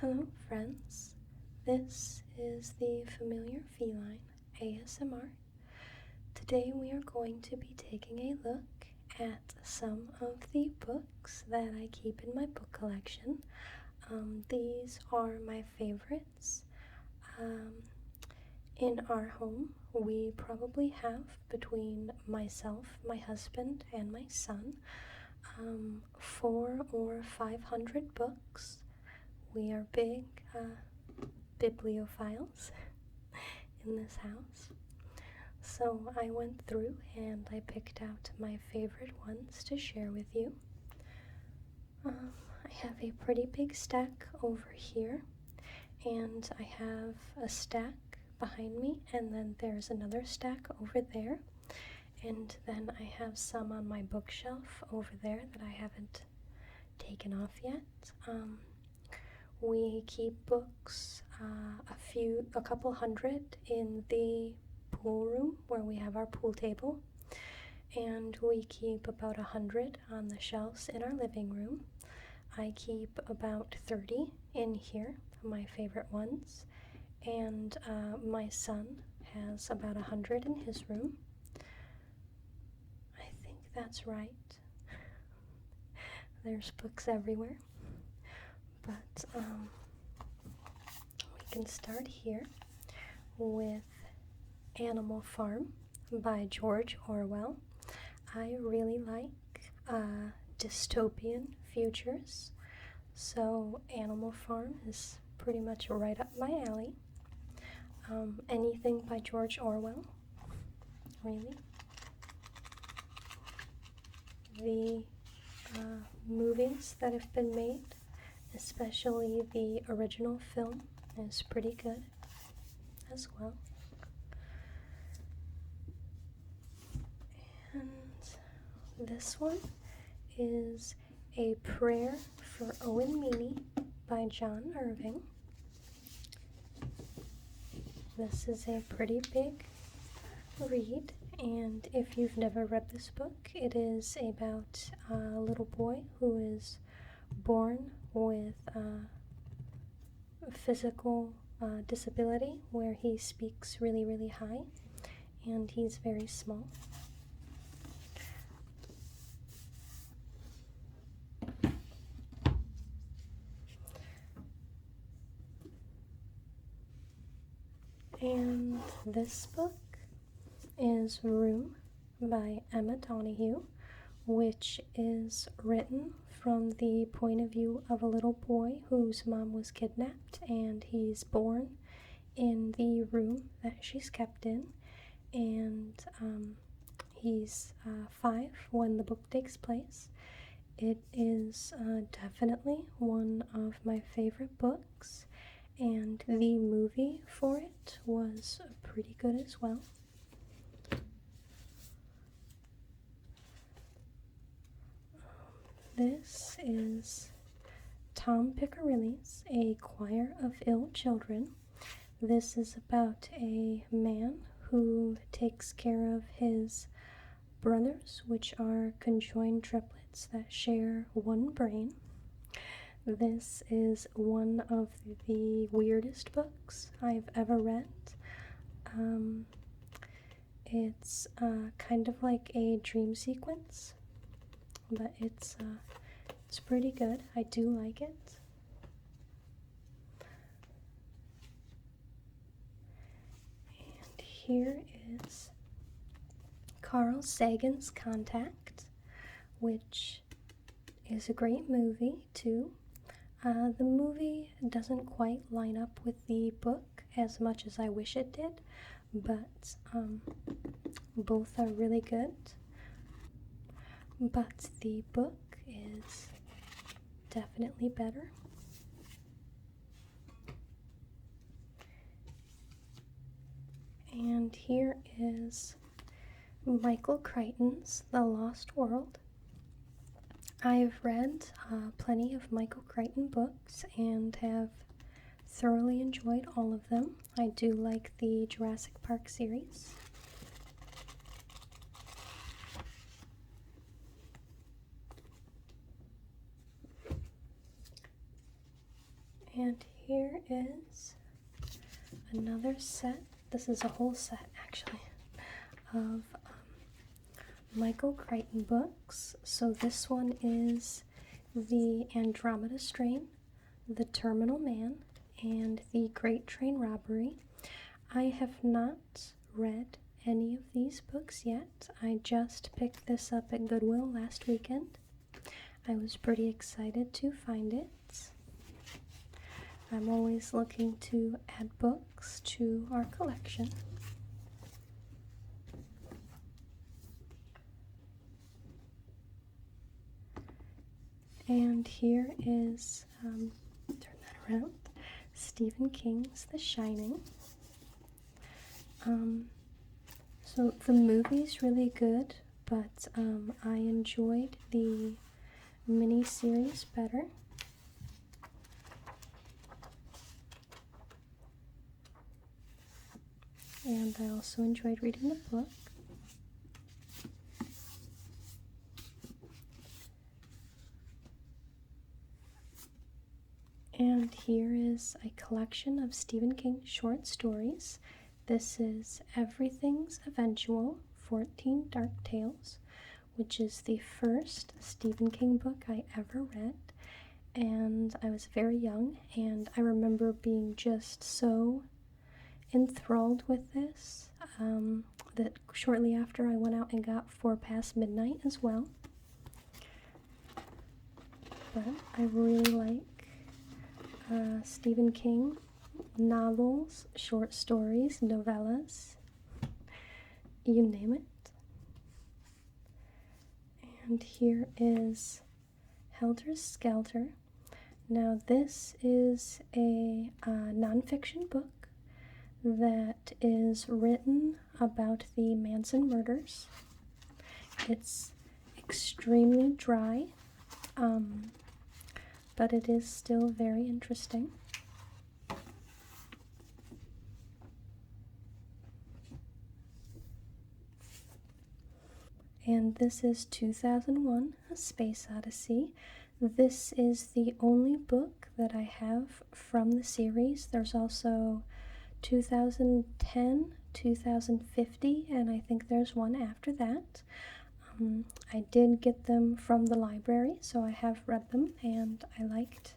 Hello friends, this is the Familiar Feline ASMR. Today we are going to be taking a look at some of the books that I keep in my book collection. These are my favorites. In our home, we probably have, between myself, my husband, and my son, 400 or 500 books. We are big bibliophiles in this house. So I went through and I picked out my favorite ones to share with you. I have a pretty big stack over here, and I have a stack behind me, and then there's another stack over there, and then I have some on my bookshelf over there that I haven't taken off yet. We keep books, a couple hundred in the pool room where we have our pool table, and we keep about 100 on the shelves in our living room. I keep about 30 in here, my favorite ones, and my son has about 100 in his room. I think that's right. There's books everywhere. But we can start here with Animal Farm by George Orwell. I really like dystopian futures, so Animal Farm is pretty much right up my alley. Anything by George Orwell, really. The movies that have been made, especially the original film, is pretty good as well. And this one is A Prayer for Owen Meany by John Irving. This is a pretty big read, and if you've never read this book, it is about a little boy who is born with a physical disability where he speaks really, really high, and he's very small. And this book is Room by Emma Donoghue, which is written from the point of view of a little boy whose mom was kidnapped, and he's born in the room that she's kept in, and he's 5 when the book takes place. It is definitely one of my favorite books, and the movie for it was pretty good as well. This is Tom Piccarilli's A Choir of Ill Children. This is about a man who takes care of his brothers, which are conjoined triplets that share one brain. This is one of the weirdest books I've ever read. It's kind of like a dream sequence, but it's pretty good. I do like it. And here is Carl Sagan's Contact, which is a great movie too. The movie doesn't quite line up with the book as much as I wish it did, but both are really good. But the book is definitely better. And here is Michael Crichton's The Lost World. I've read plenty of Michael Crichton books and have thoroughly enjoyed all of them. I do like the Jurassic Park series. And here is another set. This is a whole set, actually, of Michael Crichton books. So this one is The Andromeda Strain, The Terminal Man, and The Great Train Robbery. I have not read any of these books yet. I just picked this up at Goodwill last weekend. I was pretty excited to find it. I'm always looking to add books to our collection. And here is, turn that around, Stephen King's The Shining. So the movie's really good, but I enjoyed the mini-series better. And I also enjoyed reading the book. And here is a collection of Stephen King short stories. This is Everything's Eventual, 14 Dark Tales, which is the first Stephen King book I ever read. And I was very young, and I remember being just so enthralled with this that shortly after I went out and got 4 Past Midnight as well. But I really like Stephen King novels, short stories, novellas, you name it. And here is Helter Skelter. Now this is a nonfiction book that is written about the Manson murders. It's extremely dry, but it is still very interesting. And this is 2001, A Space Odyssey. This is the only book that I have from the series. There's also 2010, 2050, and I think there's one after that. I did get them from the library, so I have read them, and I liked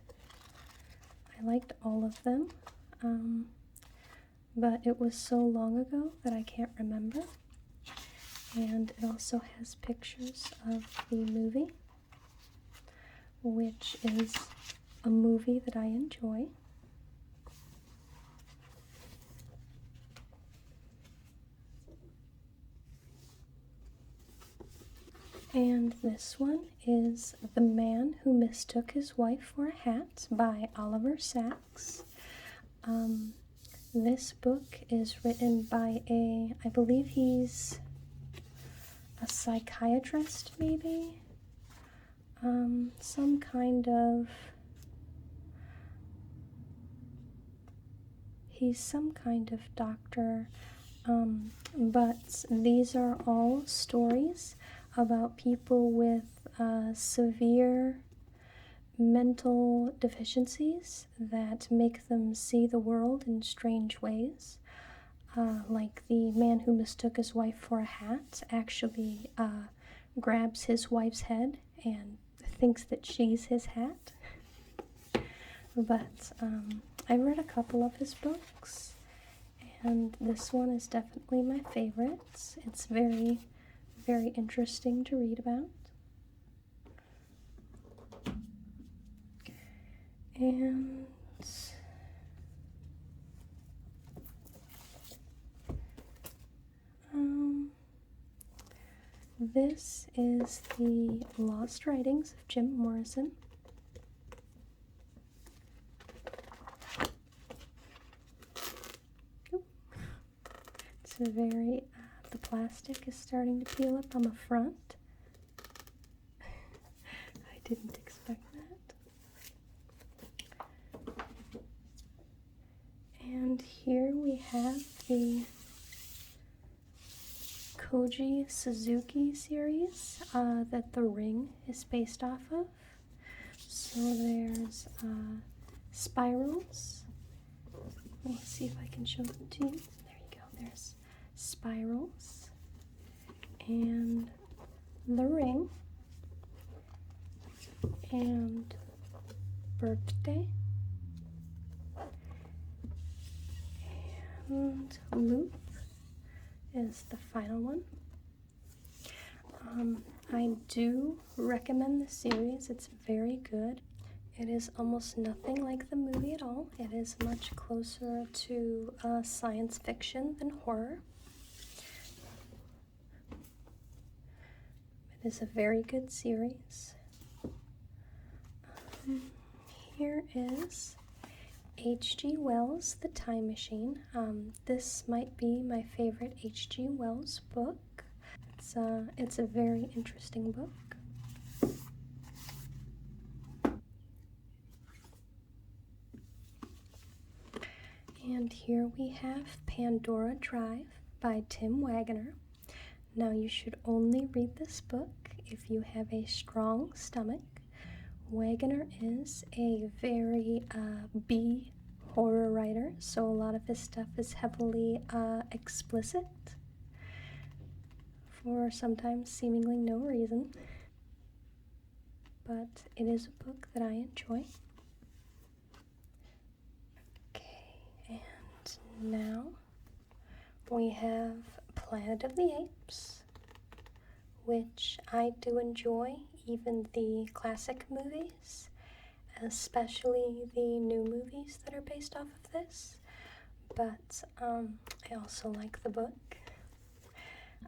all of them. But it was so long ago that I can't remember. And it also has pictures of the movie, which is a movie that I enjoy. And this one is The Man Who Mistook His Wife for a Hat by Oliver Sacks. This book is written by I believe he's a psychiatrist, maybe? Some kind of, he's some kind of doctor, but these are all stories about people with severe mental deficiencies that make them see the world in strange ways. Like the man who mistook his wife for a hat actually grabs his wife's head and thinks that she's his hat. But I read a couple of his books, and this one is definitely my favorite. It's very, very interesting to read about. And this is the Lost Writings of Jim Morrison. It's a very, the plastic is starting to peel up on the front. I didn't expect that. And here we have the Koji Suzuki series that The Ring is based off of. So there's spirals. Let me see if I can show them to you. There you go. There's spirals and the ring and birthday and loop is the final one. I do recommend the series. It's very good. It is almost nothing like the movie at all. It is much closer to science fiction than horror. It is a very good series. Here is H.G. Wells' The Time Machine. This might be my favorite H.G. Wells book. It's a very interesting book. And here we have Pandora Drive by Tim Wagner. Now you should only read this book if you have a strong stomach. Wagner is a very B horror writer, so a lot of his stuff is heavily explicit for sometimes seemingly no reason. But it is a book that I enjoy. Okay, and now we have Planet of the Apes, which I do enjoy, even the classic movies, especially the new movies that are based off of this. But I also like the book.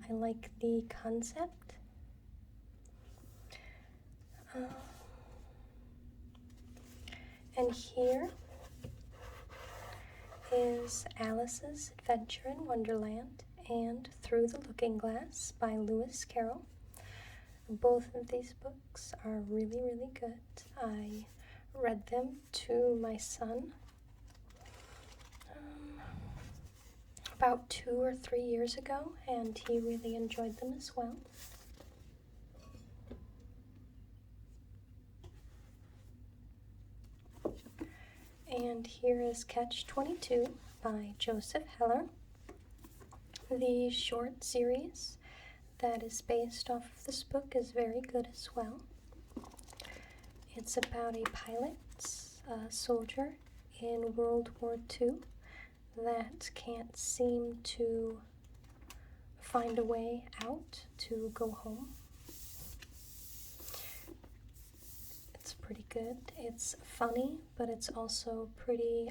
I like the concept. And here is Alice's Adventure in Wonderland and Through the Looking Glass by Lewis Carroll. Both of these books are really, really good. I read them to my son about 2 or 3 years ago, and he really enjoyed them as well. And here is Catch-22 by Joseph Heller. The short series that is based off of this book is very good as well. It's about a pilot, soldier in World War II that can't seem to find a way out to go home. It's pretty good. It's funny, but it's also pretty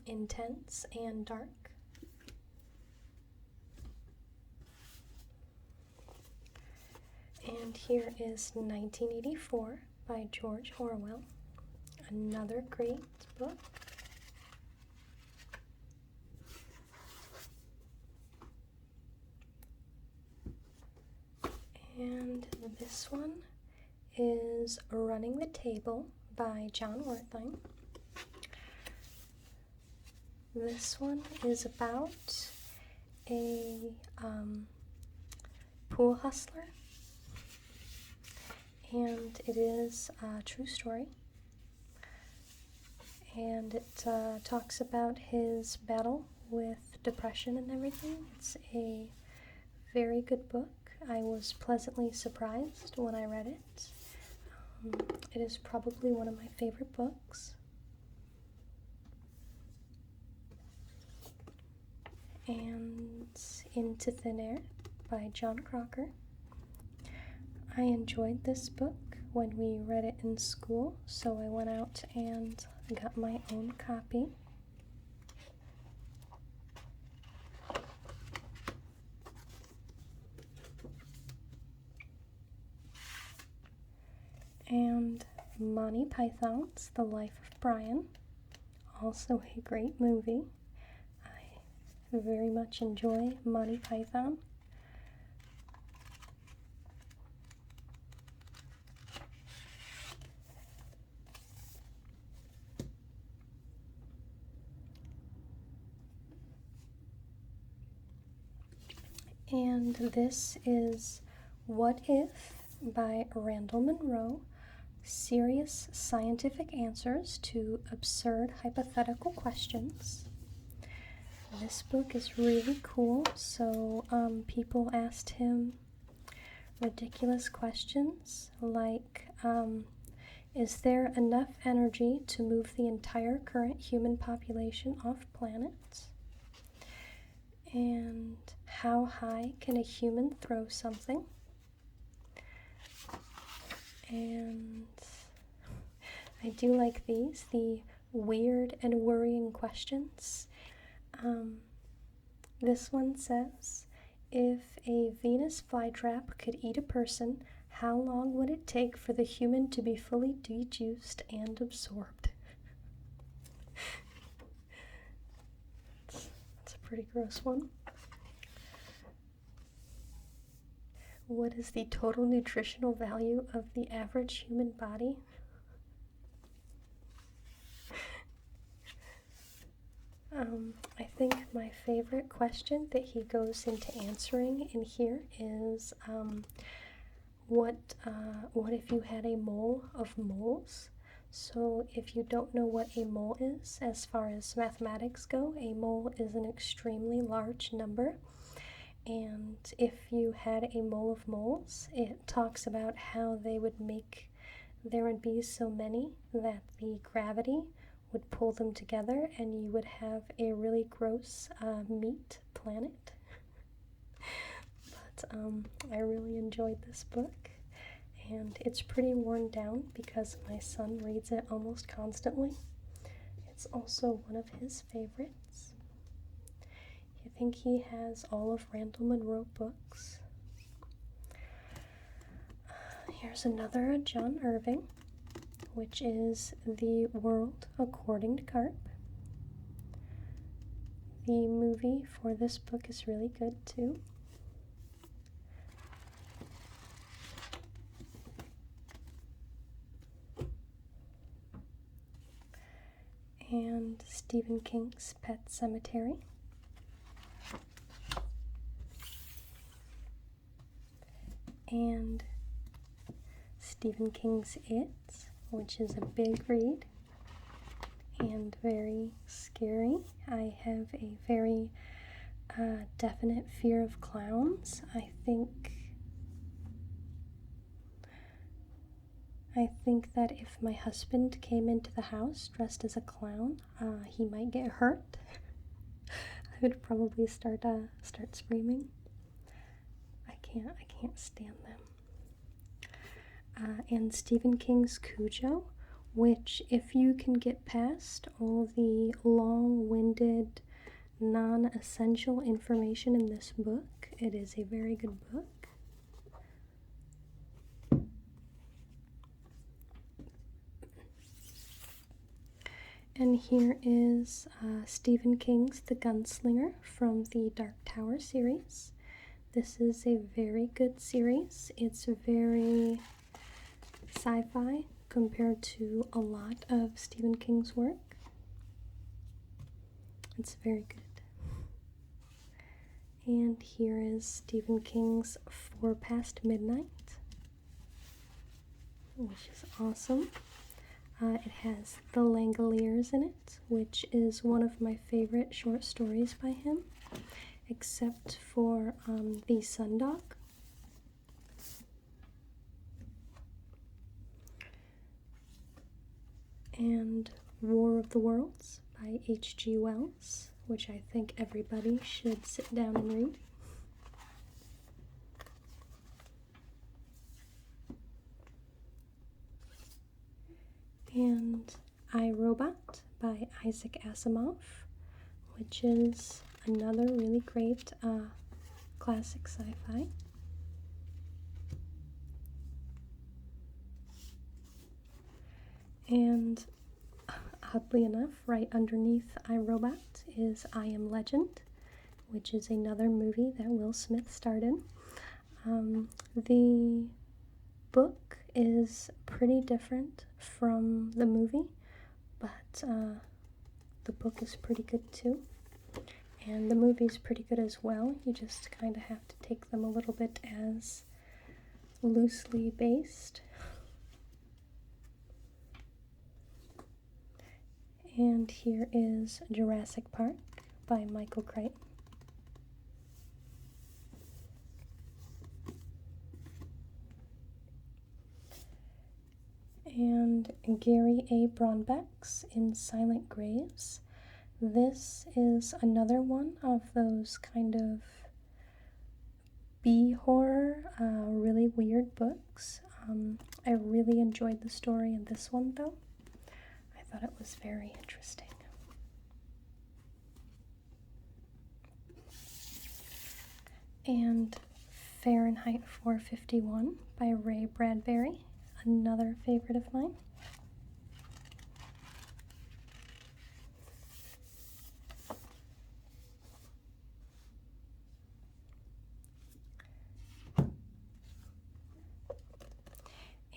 intense and dark. And here is 1984 by George Orwell, another great book. And this one is Running the Table by John Wertheim. This one is about a pool hustler, and it is a true story. And it talks about his battle with depression and everything. It's a very good book. I was pleasantly surprised when I read it. It is probably one of my favorite books. And Into Thin Air by John Crocker. I enjoyed this book when we read it in school, so I went out and got my own copy. And Monty Python's The Life of Brian, also a great movie. I very much enjoy Monty Python. And this is What If by Randall Munroe, serious scientific answers to absurd hypothetical questions. This book is really cool. So people asked him ridiculous questions like, is there enough energy to move the entire current human population off planet? And how high can a human throw something? And I do like these, the weird and worrying questions. This one says, if a Venus flytrap could eat a person, how long would it take for the human to be fully dejuiced and absorbed? That's a pretty gross one. What is the total nutritional value of the average human body? I think my favorite question that he goes into answering in here is, what if you had a mole of moles? So if you don't know what a mole is, as far as mathematics go, a mole is an extremely large number. And if you had a mole of moles, it talks about how there would be so many that the gravity would pull them together and you would have a really gross meat planet. But I really enjoyed this book, and it's pretty worn down because my son reads it almost constantly. It's also one of his favorites. I think he has all of Randall Munroe books. Here's another John Irving, which is The World According to Carp. The movie for this book is really good too. And Stephen King's Pet Sematary. And Stephen King's It, which is a big read and very scary. I have a very definite fear of clowns. I think that if my husband came into the house dressed as a clown, he might get hurt. I would probably start screaming. I can't stand them. And Stephen King's Cujo, which, if you can get past all the long-winded, non-essential information in this book, it is a very good book. And here is Stephen King's The Gunslinger from the Dark Tower series. This is a very good series. It's very sci-fi compared to a lot of Stephen King's work. It's very good. And here is Stephen King's 4 Past Midnight, which is awesome. It has The Langoliers in it, which is one of my favorite short stories by him, except for The Sundog. And War of the Worlds by H.G. Wells, which I think everybody should sit down and read. And I, Robot by Isaac Asimov, which is another really great classic sci-fi. And oddly enough, right underneath I, Robot is I Am Legend, which is another movie that Will Smith starred in. The book is pretty different from the movie, but the book is pretty good too. And the movie is pretty good as well. You just kind of have to take them a little bit as loosely based. And here is Jurassic Park by Michael Crichton. And Gary A. Brombeck's In Silent Graves. This is another one of those kind of B-horror, really weird books. I really enjoyed the story in this one, though. I thought it was very interesting. And Fahrenheit 451 by Ray Bradbury, another favorite of mine.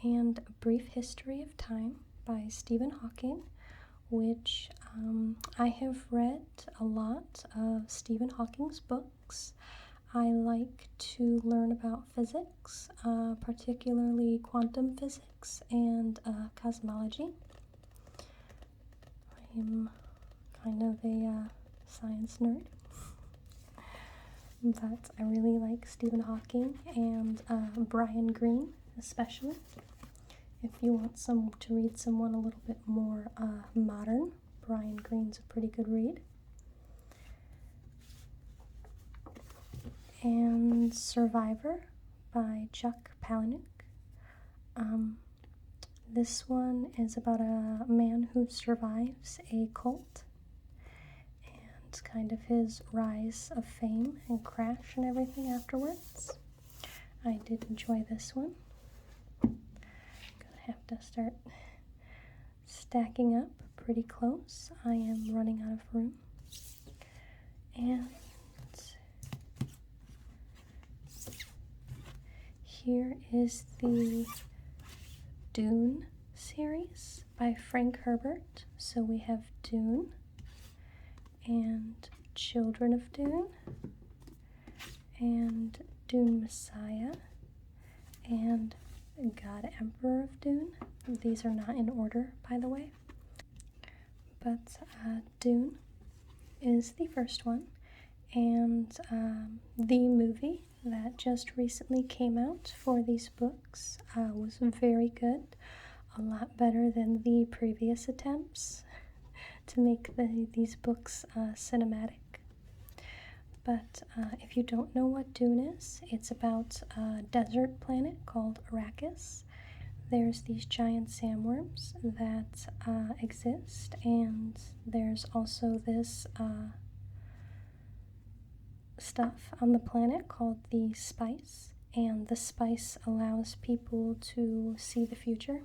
And A Brief History of Time by Stephen Hawking, which I have read a lot of Stephen Hawking's books. I like to learn about physics, particularly quantum physics and cosmology. I'm kind of a science nerd, but I really like Stephen Hawking and Brian Greene especially. If you want to read someone a little bit more modern, Brian Greene's a pretty good read. And Survivor by Chuck Palahniuk. This one is about a man who survives a cult and kind of his rise of fame and crash and everything afterwards. I did enjoy this one. Have to start stacking up pretty close. I am running out of room. And here is the Dune series by Frank Herbert. So we have Dune and Children of Dune and Dune Messiah and God Emperor of Dune. These are not in order, by the way. But Dune is the first one. And the movie that just recently came out for these books was very good. A lot better than the previous attempts to make these books cinematic. But if you don't know what Dune is, it's about a desert planet called Arrakis. There's these giant sandworms that exist, and there's also this stuff on the planet called the spice, and the spice allows people to see the future.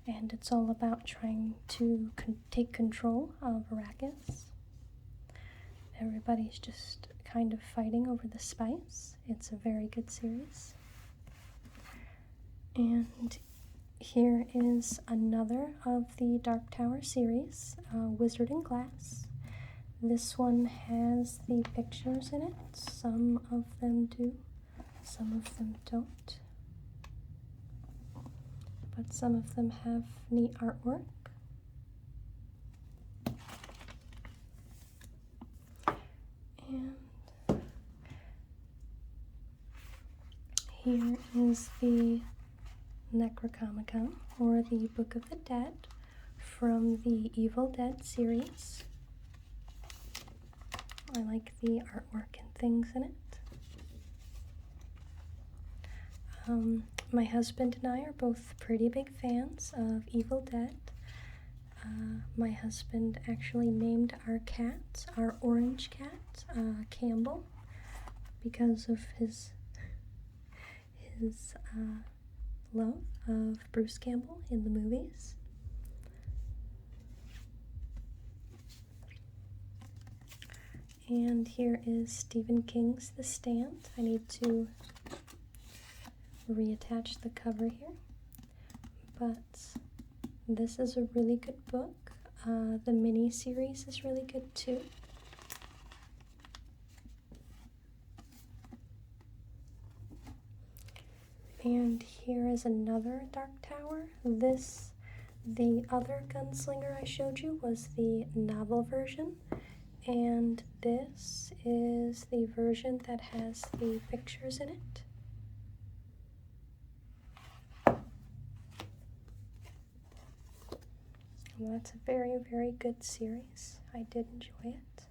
And it's all about trying to take control of Arrakis. Everybody's just kind of fighting over the spice. It's a very good series. And here is another of the Dark Tower series, Wizard in Glass. This one has the pictures in it. Some of them do, some of them don't. But some of them have neat artwork. And here is the Necronomicon, or the Book of the Dead, from the Evil Dead series. I like the artwork and things in it. My husband and I are both pretty big fans of Evil Dead. My husband actually named our cat, our orange cat, Campbell, because of his love of Bruce Campbell in the movies. And here is Stephen King's The Stand. I need to reattach the cover here, but this is a really good book. The mini series is really good too. And here is another Dark Tower. This The other gunslinger I showed you was the novel version, and this is the version that has the pictures in it. Well, that's a very, very good series. I did enjoy it.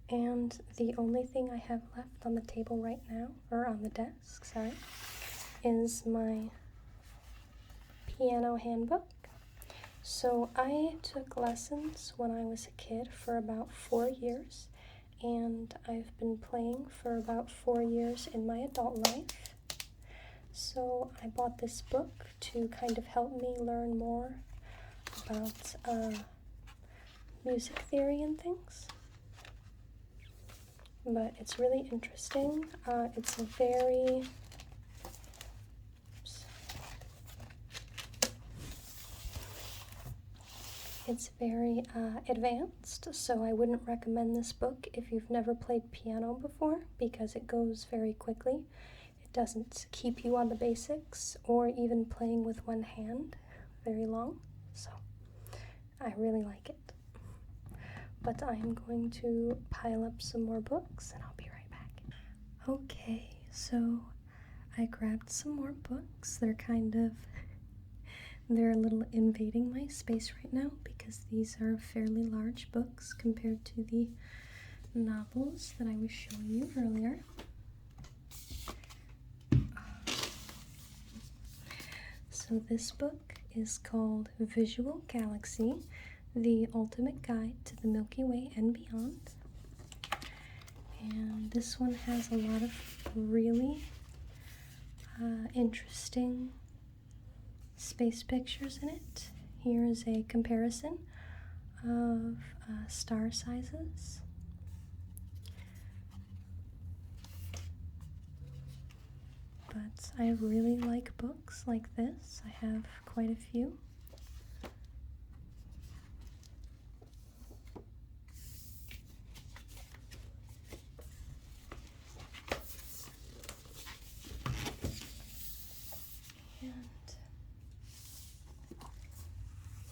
And the only thing I have left on the table right now, or on the desk, sorry, is my piano handbook. So I took lessons when I was a kid for about 4 years, and I've been playing for about 4 years in my adult life. So I bought this book to kind of help me learn more about music theory and things. But it's really interesting. It's very advanced, so I wouldn't recommend this book if you've never played piano before, because it goes very quickly. It doesn't keep you on the basics or even playing with one hand very long, so I really like it. But I'm going to pile up some more books and I'll be right back. Okay, so I grabbed some more books. They're a little invading my space right now because these are fairly large books compared to the novels that I was showing you earlier. So this book is called Visual Galaxy, The Ultimate Guide to the Milky Way and Beyond. And this one has a lot of really interesting space pictures in it. Here is a comparison of star sizes. But I really like books like this. I have quite a few.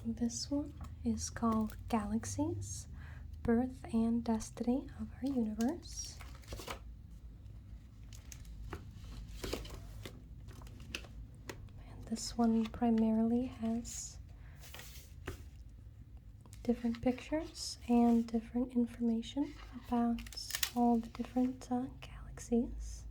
And this one is called Galaxies, Birth and Destiny of Our Universe. This one primarily has different pictures and different information about all the different galaxies.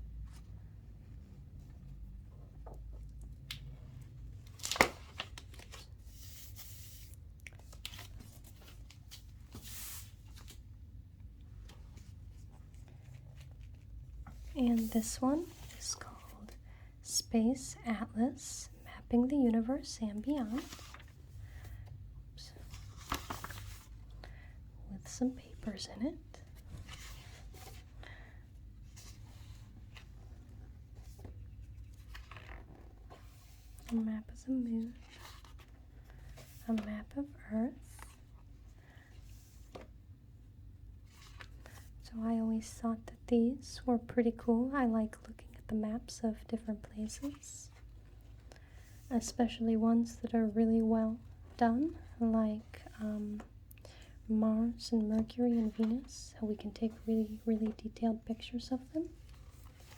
And this one is called Space Atlas, Mapping the Universe and Beyond. Oops. With some papers in it. A map of the moon. A map of Earth. So I always thought that these were pretty cool. I like looking at the maps of different places, especially ones that are really well done, like Mars and Mercury and Venus. So we can take really, really detailed pictures of them.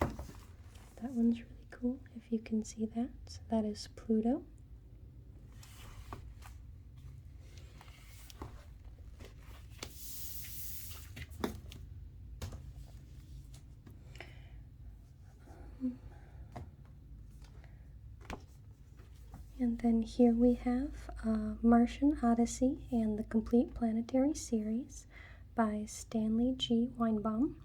That one's really cool, if you can see that. So that is Pluto. And then here we have Martian Odyssey and the Complete Planetary Series by Stanley G. Weinbaum.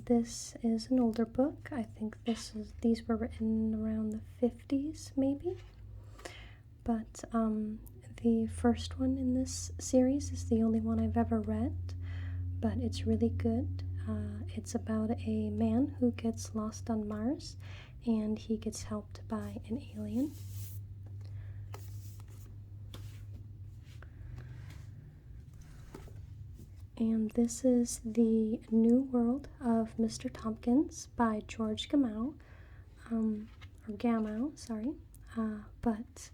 This is an older book. I think these were written around the 50s, maybe. But the first one in this series is the only one I've ever read, but it's really good. It's about a man who gets lost on Mars, and he gets helped by an alien. And this is The New World of Mr. Tompkins by George Gamow, or Gamow, sorry. But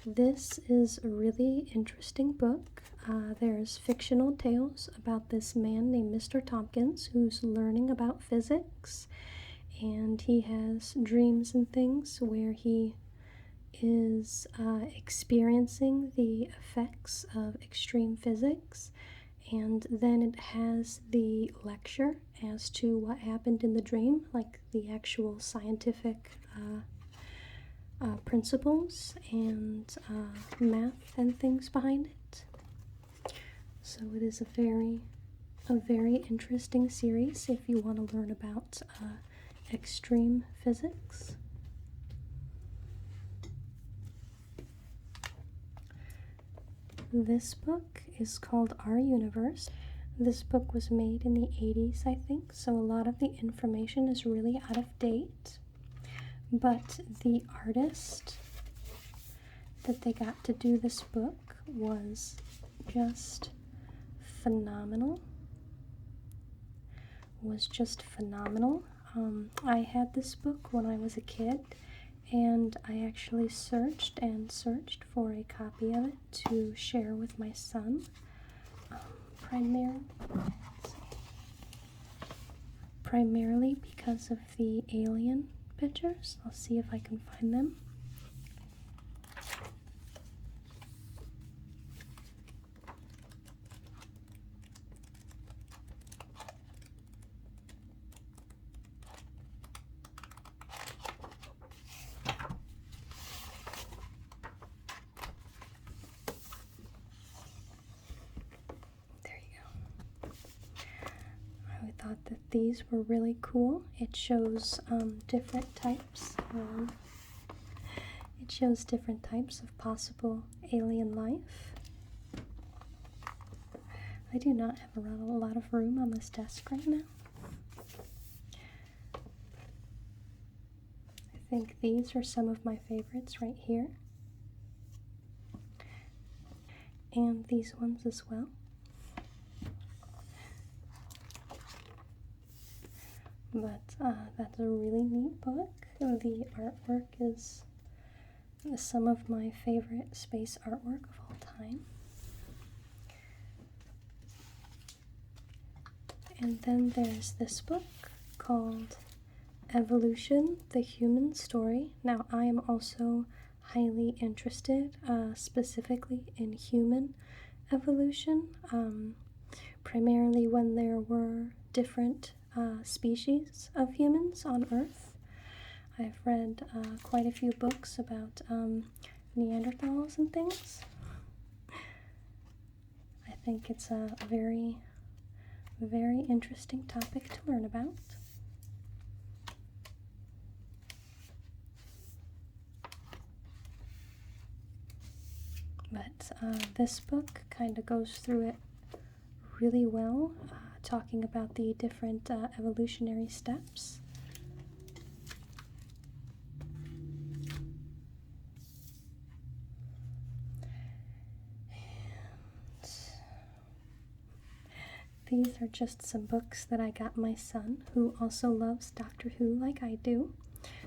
This is a really interesting book. There's fictional tales about this man named Mr. Tompkins who's learning about physics, and he has dreams and things where he is experiencing the effects of extreme physics, and then it has the lecture as to what happened in the dream, like the actual scientific principles and math and things behind it. So it is a very interesting series if you want to learn about extreme physics. This book is called Our Universe. This book was made in the 80s, I think, so a lot of the information is really out of date. But the artist that they got to do this book was just phenomenal. I had this book when I was a kid, and I actually searched and searched for a copy of it to share with my son. Primarily because of the alien pictures. I'll see if I can find them. There you go. I thought that these were really cool. It shows different types of possible alien life. I do not have a lot of room on this desk right now. I think these are some of my favorites right here, and these ones as well. But that's a really neat book. The artwork is some of my favorite space artwork of all time. And then there's this book called Evolution, the Human Story. Now, I am also highly interested specifically in human evolution, primarily when there were different species of humans on Earth. I've read quite a few books about Neanderthals and things. I think it's a very interesting topic to learn about. But this book kind of goes through it really well, talking about the different evolutionary steps. These are just some books that I got my son, who also loves Doctor Who like I do.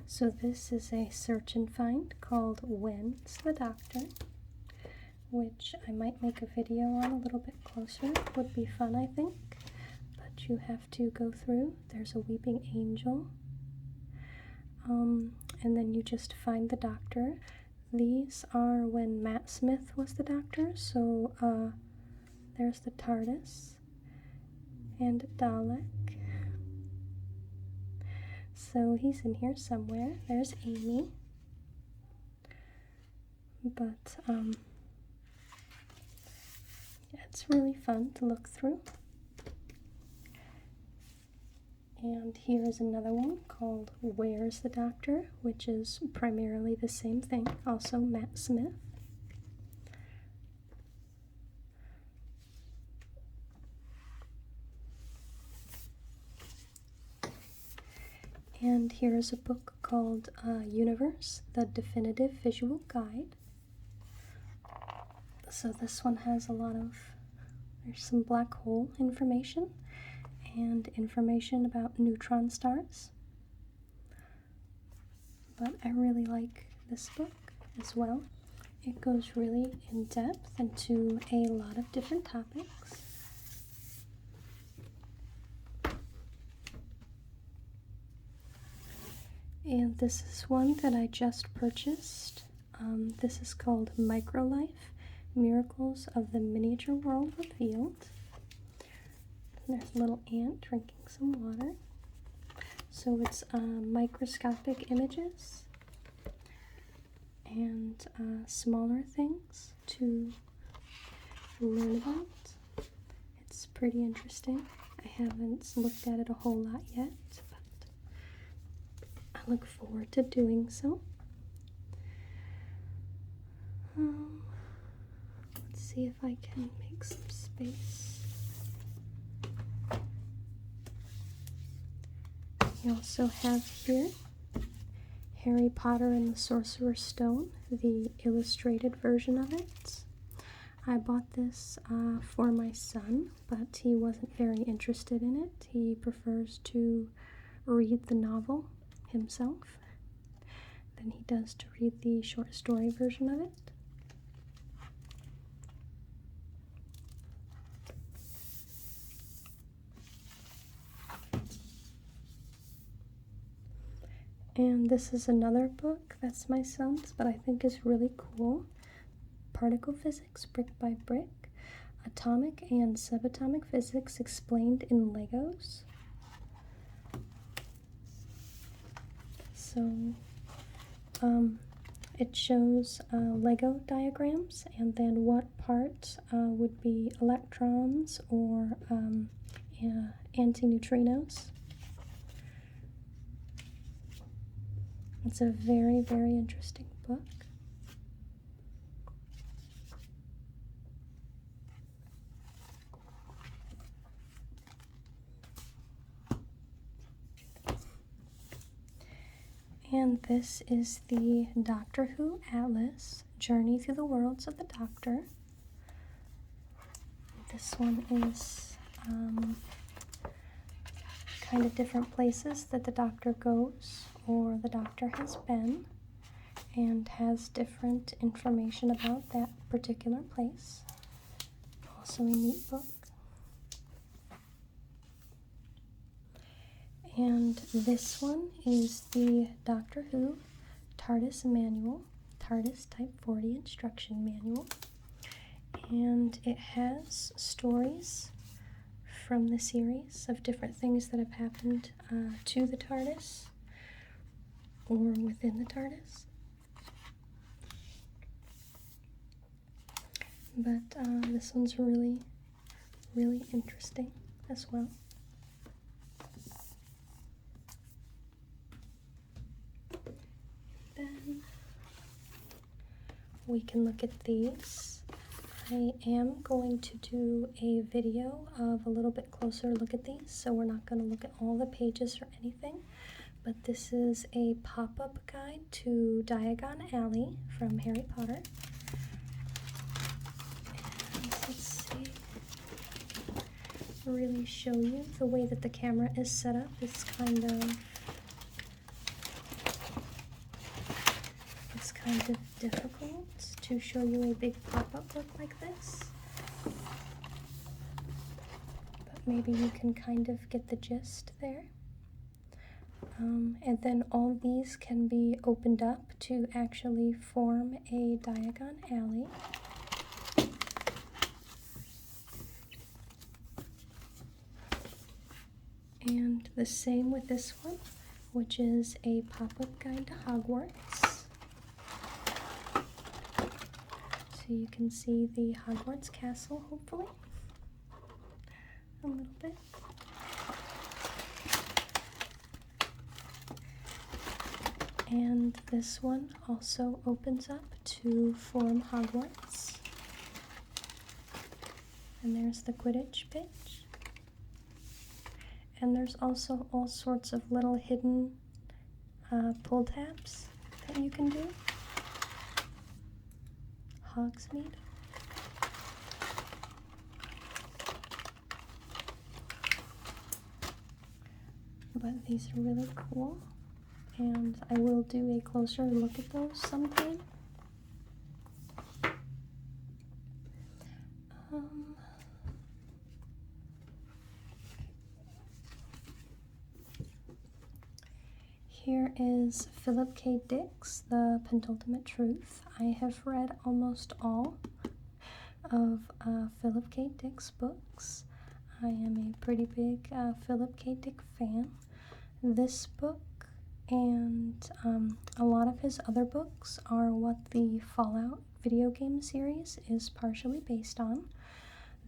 So this is a search and find called When's the Doctor, which I might make a video on a little bit closer. Would be fun, I think. But you have to go through. There's a weeping angel. And then you just find the Doctor. These are when Matt Smith was the Doctor. So there's the TARDIS and Dalek. So he's in here somewhere. There's Amy. But yeah, it's really fun to look through. And here's another one called Weir's the Doctor, which is primarily the same thing, also Matt Smith. And here's a book called Universe, the Definitive Visual Guide. So this one has there's some black hole information and information about neutron stars. But I really like this book as well. It goes really in depth into a lot of different topics. And this is one that I just purchased. This is called Microlife, Miracles of the Miniature World Revealed. And there's a little ant drinking some water. So it's microscopic images and smaller things to learn about. It's pretty interesting. I haven't looked at it a whole lot yet, but I look forward to doing so. Let's see if I can make some space. We also have here Harry Potter and the Sorcerer's Stone, the illustrated version of it. I bought this for my son, but he wasn't very interested in it. He prefers to read the novel himself than he does to read the short story version of it. And this is another book that's my son's, but I think is really cool. Particle Physics, Brick by Brick. Atomic and Subatomic Physics Explained in Legos. So, it shows Lego diagrams and then what part would be electrons or antineutrinos. It's a very, very interesting book. And this is the Doctor Who Atlas, Journey Through the Worlds of the Doctor. This one is kind of different places that the Doctor goes or the Doctor has been, and has different information about that particular place. Also a neat book. And this one is the Doctor Who TARDIS Manual, TARDIS Type 40 Instruction Manual. And it has stories from the series of different things that have happened to the TARDIS or within the TARDIS. But this one's really, really interesting as well. Then we can look at these. I am going to do a video of a little bit closer look at these, so we're not going to look at all the pages or anything, but this is a pop-up guide to Diagon Alley from Harry Potter. And let's see, really show you the way that the camera is set up. It's kind of difficult to show you a big pop-up book like this, but maybe you can kind of get the gist there. And then all these can be opened up to actually form a Diagon Alley. And the same with this one, which is a pop-up guide to Hogwarts. So you can see the Hogwarts castle, hopefully, a little bit. And this one also opens up to form Hogwarts. And there's the Quidditch pitch. And there's also all sorts of little hidden pull tabs that you can do. Hogsmeade. But these are really cool, and I will do a closer look at those sometime. Here is Philip K. Dick's The Penultimate Truth. I have read almost all of Philip K. Dick's books. I am a pretty big Philip K. Dick fan. This book and a lot of his other books are what the Fallout video game series is partially based on.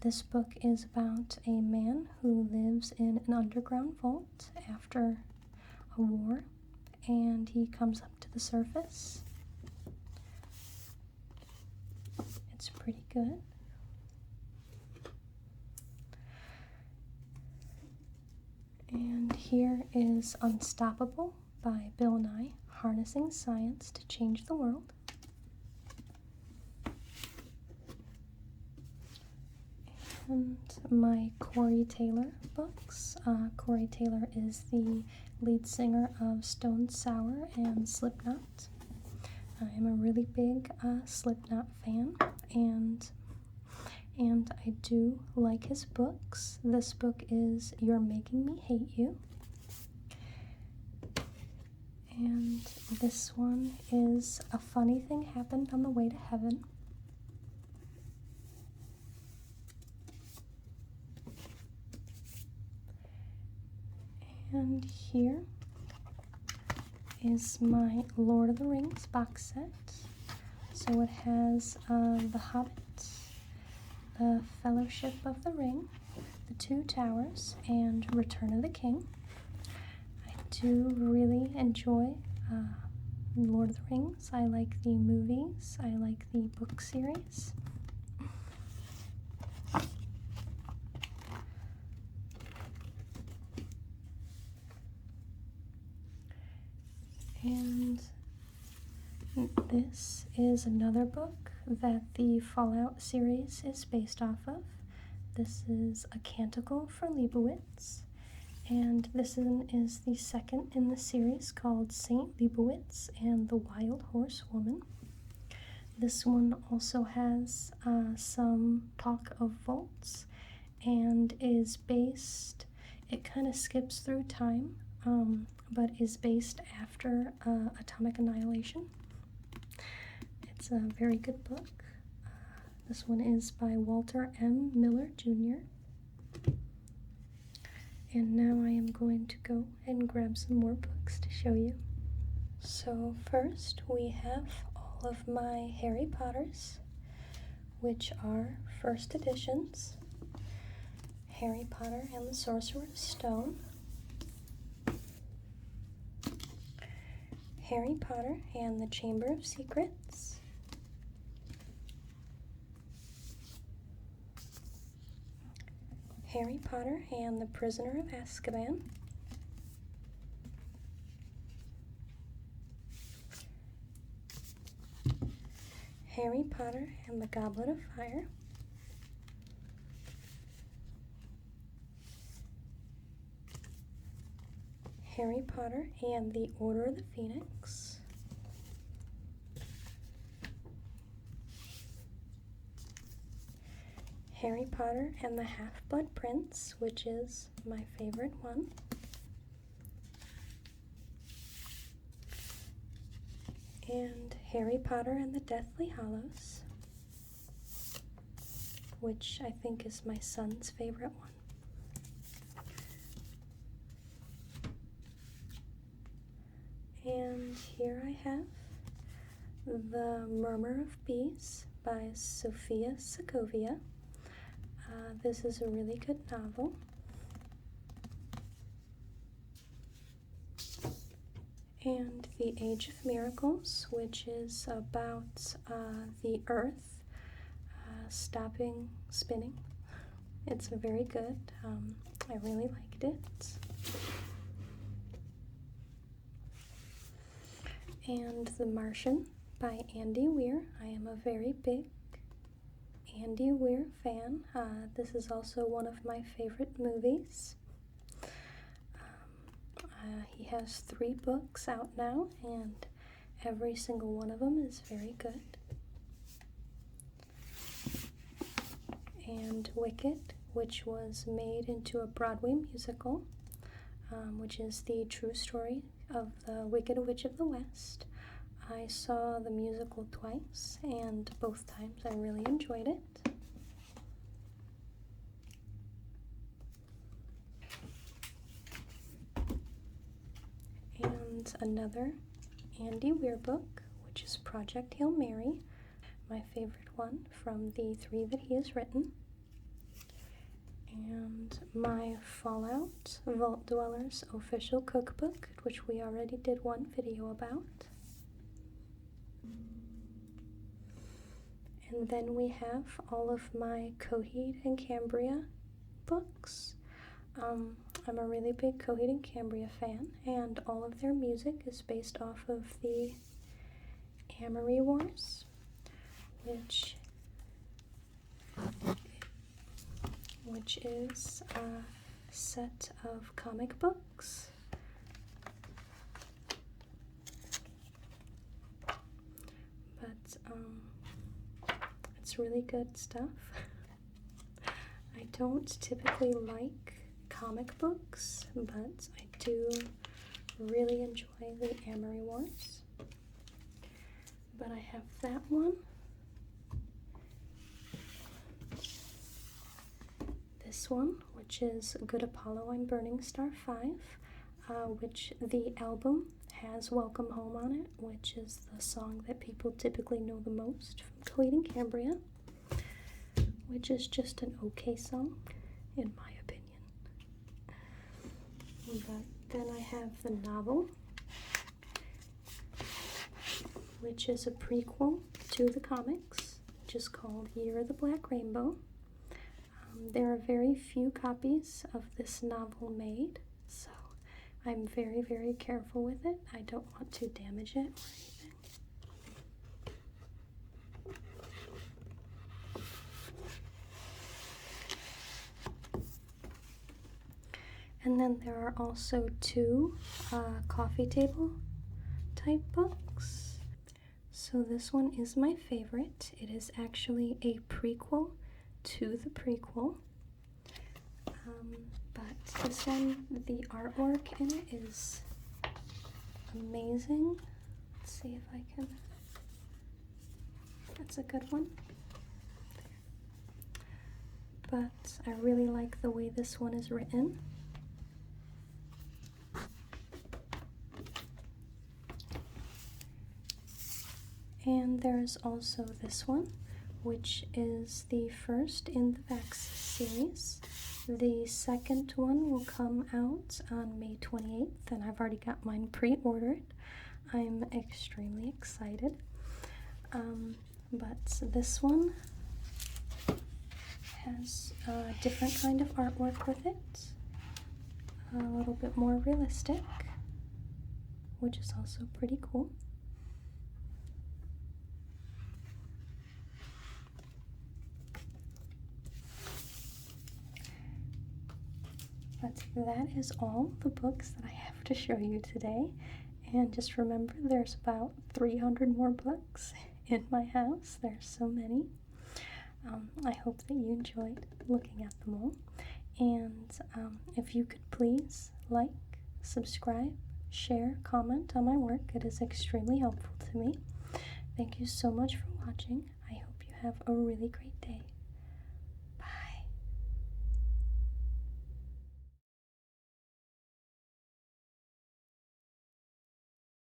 This book is about a man who lives in an underground vault after a war, and he comes up to the surface. It's pretty good. And here is Unstoppable by Bill Nye, Harnessing Science to Change the World. And my Corey Taylor books. Corey Taylor is the lead singer of Stone Sour and Slipknot. I am a really big Slipknot fan, and I do like his books. This book is You're Making Me Hate You. And this one is A Funny Thing Happened on the Way to Heaven. And here is my Lord of the Rings box set. So it has The Hobbit, The Fellowship of the Ring, The Two Towers, and Return of the King. I do really enjoy Lord of the Rings. I like the movies. I like the book series. And this is another book that the Fallout series is based off of. This is A Canticle for Leibowitz, and this is the second in the series called Saint Leibowitz and the Wild Horse Woman. This one also has some talk of vaults and is based, it kind of skips through time, but is based after Atomic Annihilation. It's a very good book. This one is by Walter M. Miller Jr. And now I am going to go and grab some more books to show you. So first we have all of my Harry Potters, which are first editions. Harry Potter and the Sorcerer's Stone, Harry Potter and the Chamber of Secrets, Harry Potter and the Prisoner of Azkaban, Harry Potter and the Goblet of Fire, Harry Potter and the Order of the Phoenix, Harry Potter and the Half-Blood Prince, which is my favorite one, and Harry Potter and the Deathly Hallows, which I think is my son's favorite one. And here I have The Murmur of Bees by Sofia Segovia. This is a really good novel. And The Age of Miracles, which is about the Earth stopping spinning. It's very good. I really liked it. And The Martian by Andy Weir. I am a very big Andy Weir fan. This is also one of my favorite movies. He has 3 books out now, and every single one of them is very good. And Wicked, which was made into a Broadway musical. which is the true story of the Wicked Witch of the West. I saw the musical twice, and both times I really enjoyed it. And another Andy Weir book, which is Project Hail Mary, my favorite one from the 3 that he has written. And my Fallout Vault Dwellers official cookbook, which we already did one video about. And then we have all of my Coheed and Cambria books. I'm a really big Coheed and Cambria fan, and all of their music is based off of the Amory Wars, which is a set of comic books. But it's really good stuff. I don't typically like comic books, but I do really enjoy the Amory Wars. But I have that one. This one, which is Good Apollo and Burning Star 5, which the album has Welcome Home on it, which is the song that people typically know the most from Coheed and Cambria, which is just an okay song, in my opinion. But then I have the novel, which is a prequel to the comics, which is called Year of the Black Rainbow. There are very few copies of this novel made, so I'm very, very careful with it. I don't want to damage it or anything. And then there are also 2 coffee table type books. So this one is my favorite. It is actually a prequel to the prequel. But this one, the artwork in it is amazing. Let's see if I can. That's a good one. But I really like the way this one is written. And there's also this one, which is the first in the Vax series. The second one will come out on May 28th, and I've already got mine pre-ordered. I'm extremely excited. But this one has a different kind of artwork with it, a little bit more realistic, which is also pretty cool. But that is all the books that I have to show you today. And just remember, there's about 300 more books in my house. There's so many. I hope that you enjoyed looking at them all. And if you could please like, subscribe, share, comment on my work. It is extremely helpful to me. Thank you so much for watching. I hope you have a really great day.